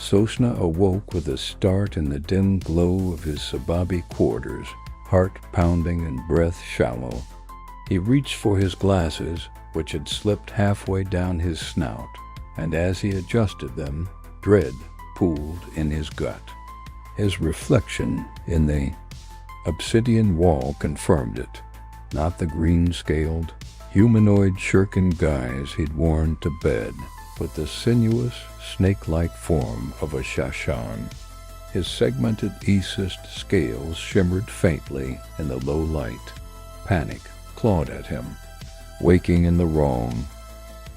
Sosna awoke with a start in the dim glow of his Sababi quarters, heart pounding and breath shallow. He reached for his glasses, which had slipped halfway down his snout, and as he adjusted them, dread pooled in his gut. His reflection in the obsidian wall confirmed it, not the green-scaled, humanoid shirken guise he'd worn to bed, but the sinuous, snake-like form of a Shashan. His segmented Aecist scales shimmered faintly in the low light. Panic clawed at him. Waking in the wrong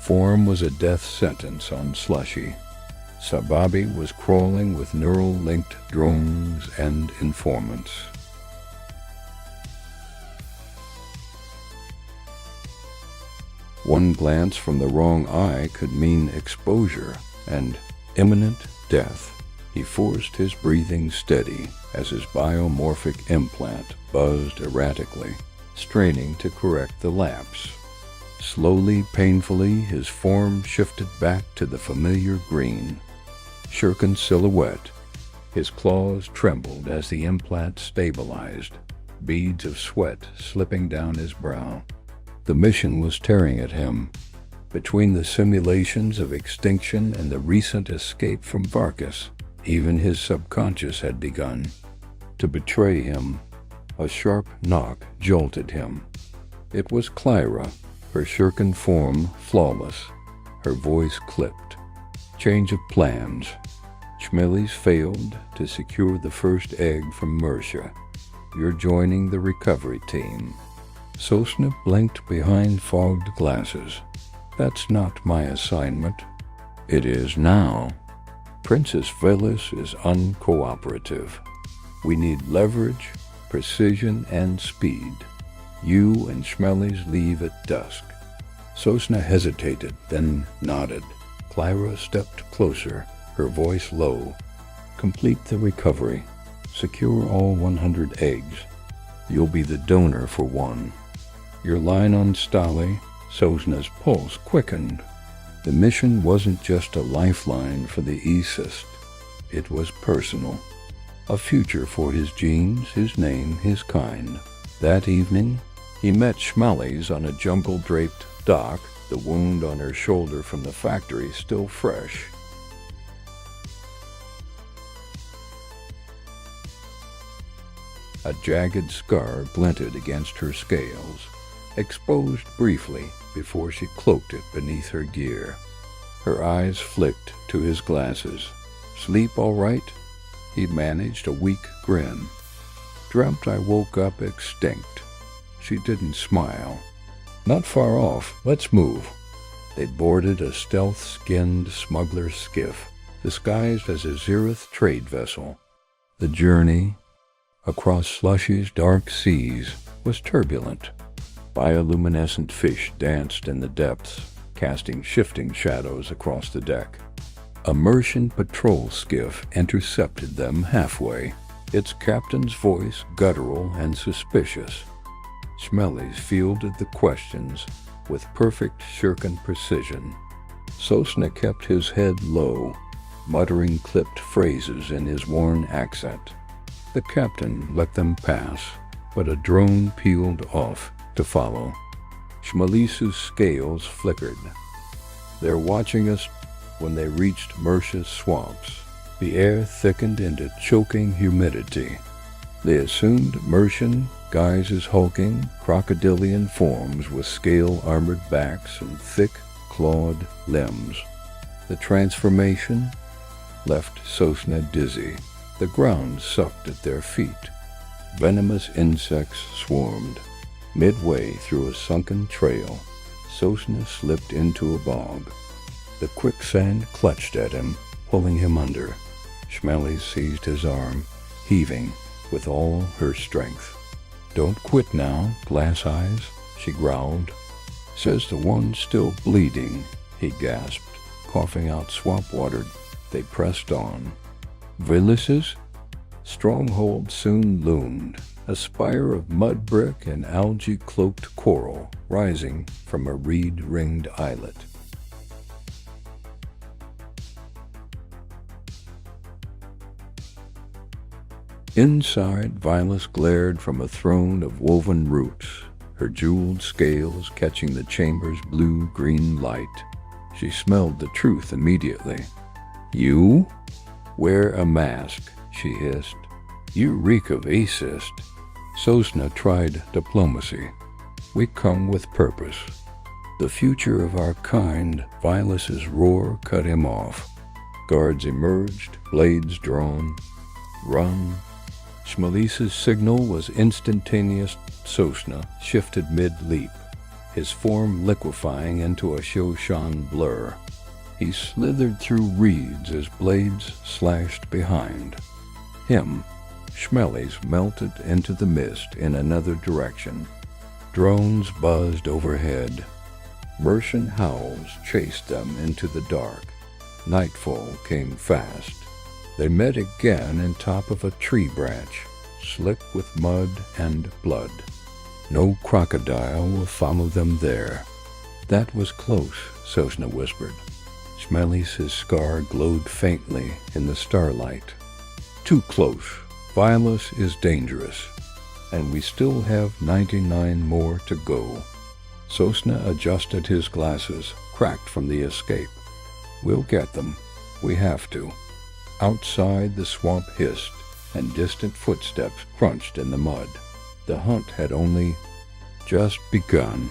form was a death sentence on Slushy. Sababi was crawling with neural-linked drones and informants. One glance from the wrong eye could mean exposure and imminent death. He forced his breathing steady as his biomorphic implant buzzed erratically, straining to correct the lapse. Slowly, painfully, his form shifted back to the familiar green. Shirken silhouette. His claws trembled as the implant stabilized, beads of sweat slipping down his brow. The mission was tearing at him. Between the simulations of extinction and the recent escape from Varkas, even his subconscious had begun to betray him. A sharp knock jolted him. It was Clyra, her shirken form flawless, her voice clipped. Change of plans. Schmilly's failed to secure the first egg from Mercia. You're joining the recovery team. Sosna blinked behind fogged glasses. That's not my assignment. It is now. Princess Velis is uncooperative. We need leverage, precision, and speed. You and Schmellies leave at dusk. Sosna hesitated, then nodded. Clyra stepped closer, her voice low. Complete the recovery. Secure all 100 eggs. You'll be the donor for one. Your line on Stali, Sosna's pulse quickened. The mission wasn't just a lifeline for the Aecist. It was personal. A future for his genes, his name, his kind. That evening, he met Schmallies on a jungle-draped dock, the wound on her shoulder from the factory still fresh. A jagged scar glinted against her scales, exposed briefly before she cloaked it beneath her gear. Her eyes flicked to his glasses. Sleep all right? He managed a weak grin. Dreamt I woke up extinct. She didn't smile. Not far off. Let's move. They'd boarded a stealth-skinned smuggler skiff, disguised as a Zereth trade vessel. The journey across Slushy's dark seas was turbulent. Bioluminescent fish danced in the depths, casting shifting shadows across the deck. A Mercian patrol skiff intercepted them halfway, its captain's voice guttural and suspicious. Schmellies fielded the questions with perfect shirken precision. Sosna kept his head low, muttering clipped phrases in his worn accent. The captain let them pass, but a drone peeled off to follow. Schmalis's scales flickered. They're watching us. When they reached Mercia's swamps, the air thickened into choking humidity. They assumed Mercian guises hulking, crocodilian forms with scale-armored backs and thick, clawed limbs. The transformation left Sosna dizzy. The ground sucked at their feet. Venomous insects swarmed. Midway through a sunken trail, Sosna slipped into a bog. The quicksand clutched at him, pulling him under. Schmelly seized his arm, heaving with all her strength. Don't quit now, glass eyes, she growled. Says the one still bleeding, he gasped, coughing out swamp water. They pressed on. Velis's stronghold soon loomed, a spire of mud brick and algae-cloaked coral rising from a reed-ringed islet. Inside, Vilas glared from a throne of woven roots, her jeweled scales catching the chamber's blue-green light. She smelled the truth immediately. "You? Wear a mask," she hissed. "You reek of acist." Sosna tried diplomacy. "We come with purpose." The future of our kind, Vilas's roar cut him off. Guards emerged, blades drawn. "Run." Shmalis's signal was instantaneous. Sosna shifted mid-leap, his form liquefying into a Shoshan blur. He slithered through reeds as blades slashed behind. Him, Shmelis melted into the mist in another direction. Drones buzzed overhead. Mercian howls chased them into the dark. Nightfall came fast. They met again in top of a tree branch, slick with mud and blood. No crocodile will follow them there. "That was close," Sosna whispered. Shmelis' scar glowed faintly in the starlight. "Too close. Vilas is dangerous, and we still have 99 more to go." Sosna adjusted his glasses, cracked from the escape. "We'll get them. We have to." Outside, the swamp hissed, and distant footsteps crunched in the mud. The hunt had only just begun.